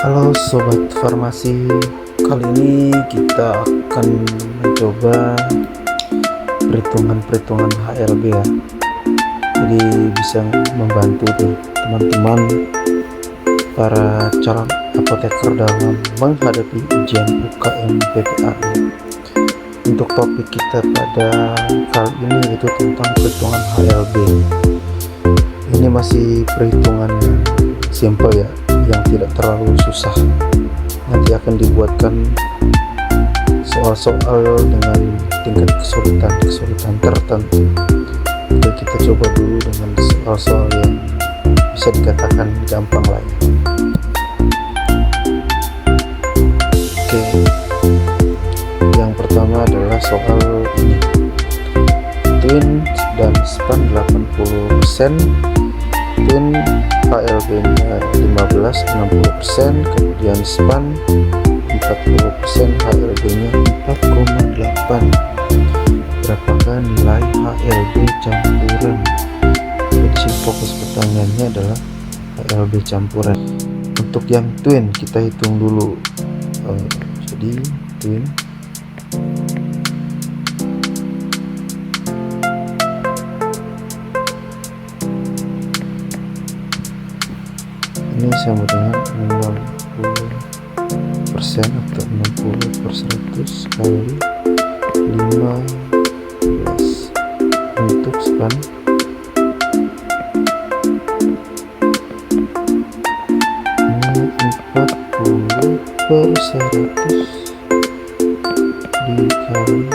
Halo Sobat Farmasi, kali ini kita akan mencoba perhitungan HLB ya. Jadi bisa membantu teman-teman para calon apoteker dalam menghadapi ujian UKM PPAI. Untuk topik kita pada kali ini itu tentang perhitungan HLB. Ini masih perhitungan yang simple ya, yang tidak terlalu susah. Nanti akan dibuatkan soal-soal dengan tingkat kesulitan tertentu. Jadi kita coba dulu dengan soal-soal yang bisa dikatakan gampang lah ya. Oke, yang pertama adalah soal ini, twin dan span 80%, twin HLB nya 15-60%, kemudian span 40%, HLB nya 4,8. Berapakah nilai HLB campuran? Jadi fokus pertanyaannya adalah HLB campuran. Untuk yang twin kita hitung dulu. Jadi twin ini sama dengan 60% atau 60/100 kali 15 untuk span 40/100 dikali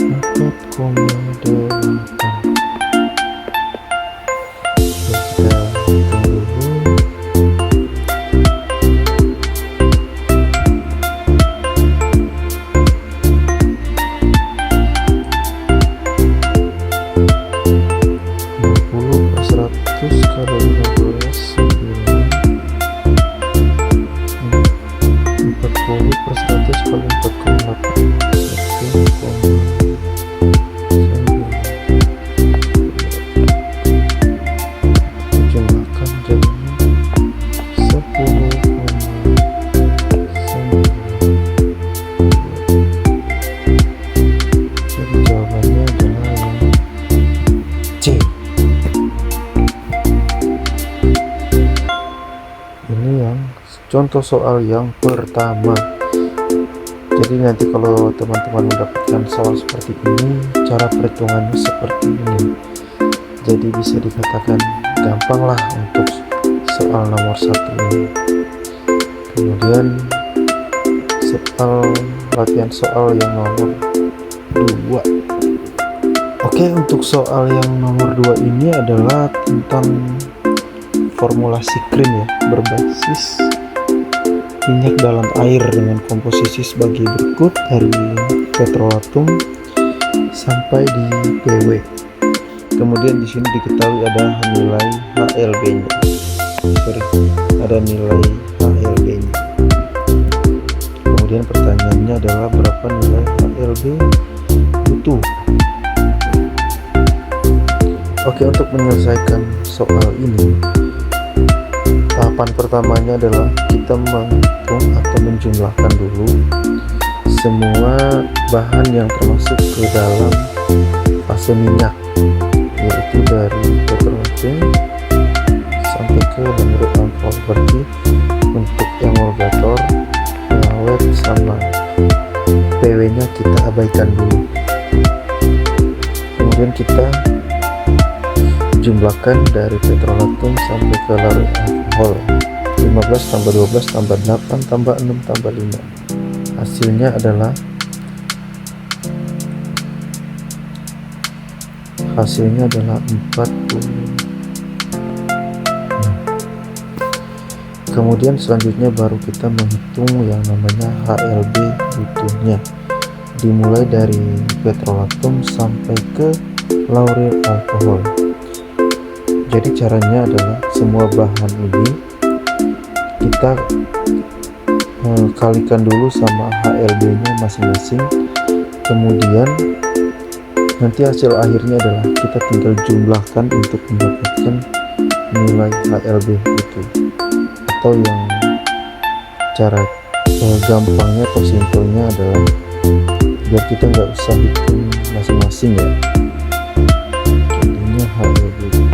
4,8. Contoh soal yang pertama. Jadi nanti kalau teman-teman mendapatkan soal seperti ini, cara perhitungannya seperti ini. Jadi bisa dikatakan gampang lah untuk soal nomor 1 ini. Kemudian latihan soal yang nomor 2. Oke, untuk soal yang nomor 2 ini adalah tentang formulasi krim ya, berbasis minyak dalam air dengan komposisi sebagai berikut dari petrolatum sampai di PW. Kemudian di sini diketahui ada nilai HLB-nya. Ada nilai HLB-nya. Kemudian pertanyaannya adalah berapa nilai HLB butuh. Oke, untuk menyelesaikan soal ini, tahapan pertamanya adalah kita menghitung atau menjumlahkan dulu semua bahan yang termasuk ke dalam fase minyak, yaitu dari petrolatum sampai ke larut alkohol. Berarti untuk emulgator, pengawet sama PW nya kita abaikan dulu. Kemudian kita jumlahkan dari petrolatum sampai ke larut alkohol, 15 tambah 12 tambah 8 tambah 6 tambah 5. Hasilnya adalah 40. Kemudian selanjutnya baru kita menghitung yang namanya HLB butuhnya, dimulai dari petrolatum sampai ke lauryl alkohol. Jadi caranya adalah semua bahan ini kita kalikan dulu sama HLB nya masing-masing. Kemudian nanti hasil akhirnya adalah kita tinggal jumlahkan untuk mendapatkan nilai HLB itu. atau yang cara gampangnya atau simpelnya adalah biar kita nggak usah hitung masing-masing ya, jadinya hal begitu.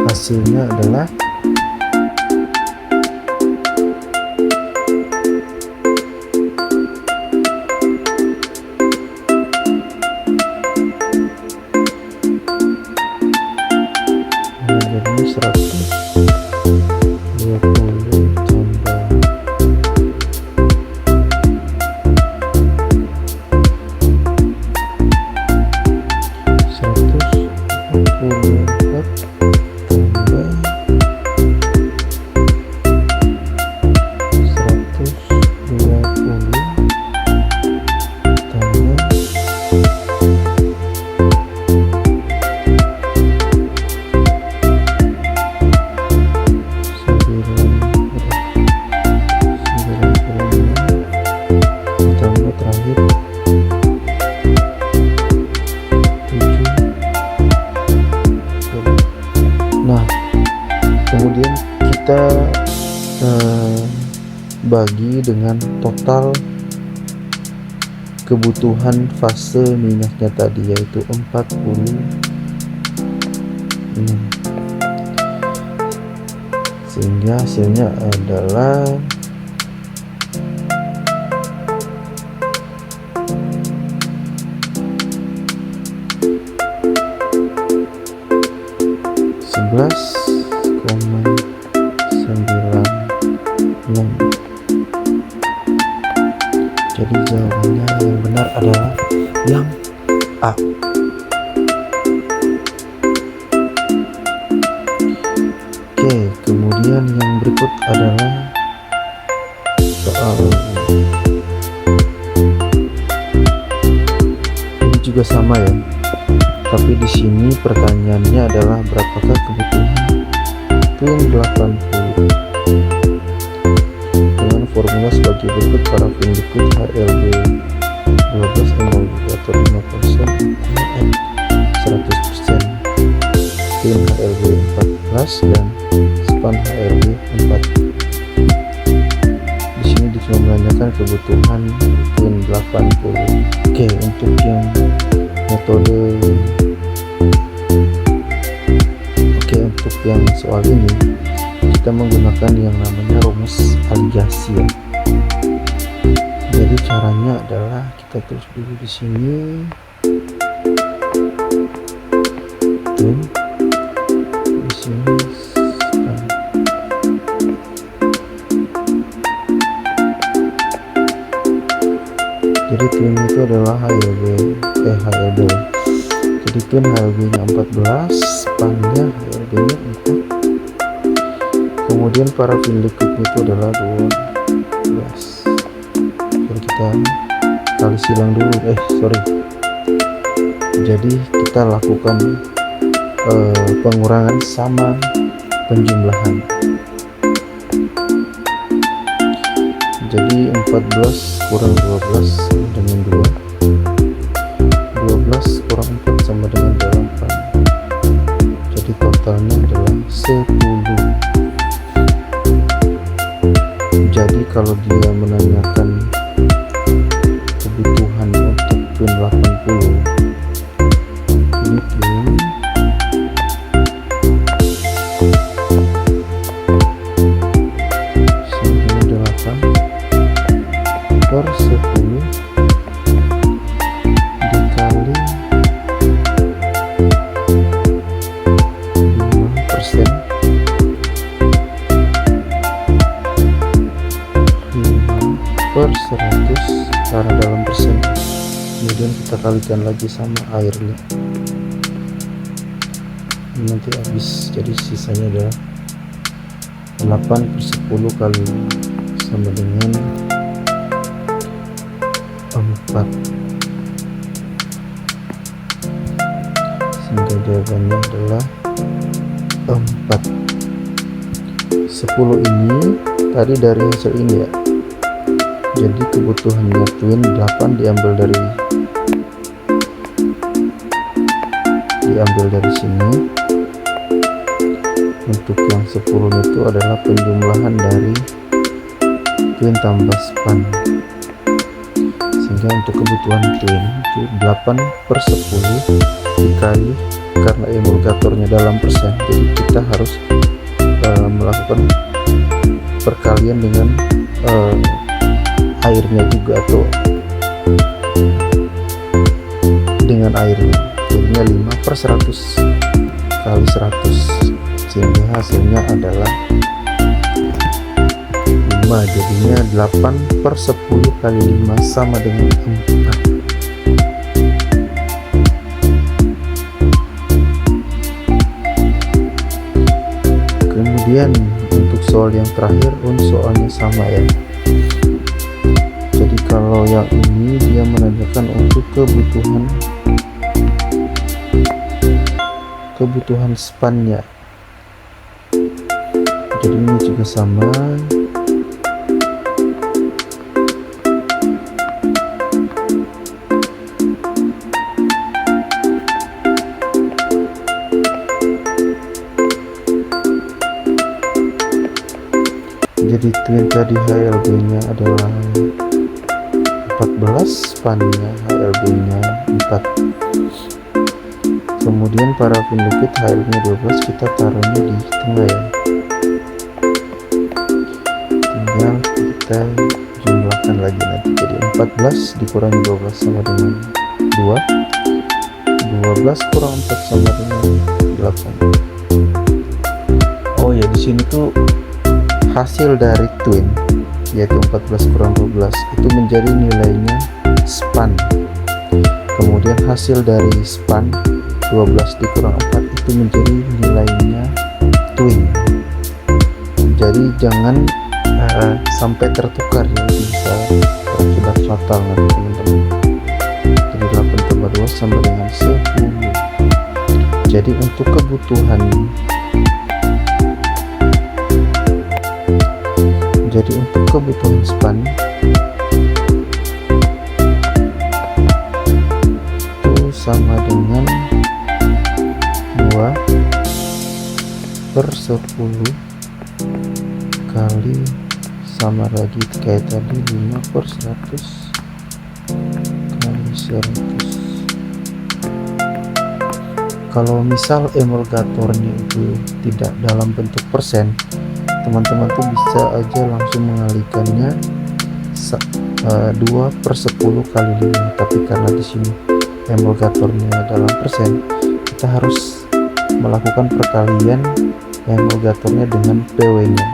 Hasilnya adalah jadi 120 tambah 7. Nah, kemudian kita bagi dengan total kebutuhan fase minyaknya tadi, yaitu 46, sehingga hasilnya adalah 11,96. Jadi jawabannya yang benar adalah yang A. Oke, kemudian yang berikut adalah soal ini juga sama ya, tapi di sini pertanyaannya adalah berapakah kebutuhan pin 80 dengan formula sebagai berikut. Parafin liquid HLB 12 emulgator 5% 100%, pin HLB 14 dan span HLB 4. Di sini cuma menanyakan kebutuhan pin 80. Oke, untuk yang metode untuk yang soal ini kita menggunakan yang namanya rumus aligasi ya. Jadi caranya adalah kita tulis dulu di sini pin, di sini jadi pin itu adalah HLB. Jadi pin HLB nya 14, spannya HLB nya 4, kemudian parafin liquidnya itu adalah 12. Jadi kita kali silang dulu, jadi kita lakukan pengurangan sama penjumlahan. Jadi 14 kurang 12 sama dengan 2, 12 kurang 4 sama dengan 8. Jadi totalnya adalah 10. Jadi kalau dia menanyakan kebutuhan untuk pin 80, ini bisa kalikan lagi sama airnya, nanti habis. Jadi sisanya adalah 8/10 kali sama dengan 4, sehingga jawabannya adalah 4. 10 ini tadi dari hasil ini ya, jadi kebutuhannya twin 8 diambil dari sini. Untuk yang 10 itu adalah penjumlahan dari twin tambah span, sehingga untuk kebutuhan twin itu 8/10 dikali, karena emulgatornya dalam persen, jadi kita harus melakukan perkalian dengan airnya juga, atau dengan airnya, jadinya 5/100 kali 100, sehingga hasilnya adalah 5. Jadinya 8/10 kali 5 sama dengan 4. Kemudian untuk soal yang terakhir, soalnya sama ya. Jadi kalau yang ini dia menanyakan untuk kebutuhan spannya. Jadi ini juga sama. Jadi twin tadi HLB nya adalah 14, spannya HLB nya 4. Kemudian parafin liquid HL nya 12, kita taruhnya di tengah ya. Tinggal kita jumlahkan lagi nanti, jadi 14 dikurangi 12 sama dengan 2, 12 kurang 4 sama dengan 8. Oh ya, di sini tuh hasil dari twin, yaitu 14 kurang 12 itu menjadi nilainya span. Kemudian hasil dari span 12 dikurang 4 itu menjadi nilainya twin. Jadi jangan sampai tertukar ya, bisa berakibat fatal nanti teman-teman. Jadi 8 tambah 2 sama dengan 10. Jadi untuk kebutuhan span itu sama dengan 2/10 kali sama lagi kayak tadi 5/100 kali 100. Kalau misal emulgatornya itu tidak dalam bentuk persen, teman-teman tuh bisa aja langsung mengalihkannya 2/10 kali 5. Tapi karena di sini emulgatornya dalam persen, kita harus melakukan perkalian emulgatornya dengan PW nya,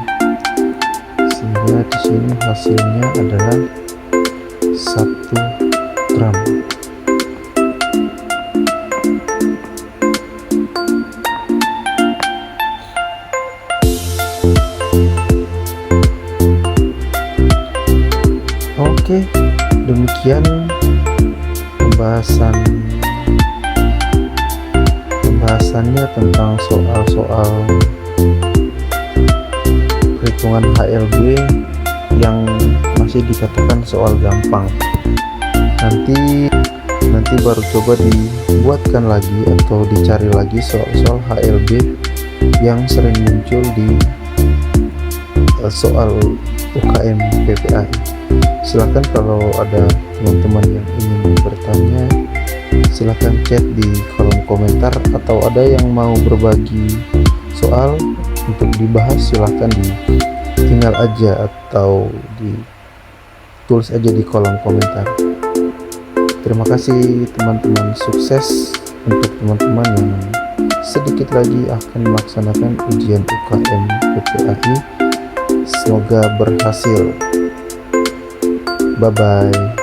sehingga di sini hasilnya adalah 1 gram. Oke, demikian pembahasannya tentang soal-soal perhitungan HLB yang masih dikatakan soal gampang. Nanti baru coba dibuatkan lagi atau dicari lagi soal-soal HLB yang sering muncul di soal UKM PPAI. Silahkan kalau ada teman-teman yang ingin bertanya, silahkan chat di kolom komentar, atau ada yang mau berbagi soal untuk dibahas, silahkan tinggal aja atau ditulis aja di kolom komentar. Terima kasih teman-teman, sukses untuk teman-teman yang sedikit lagi akan melaksanakan ujian UKM PPAI. Semoga berhasil. Bye bye.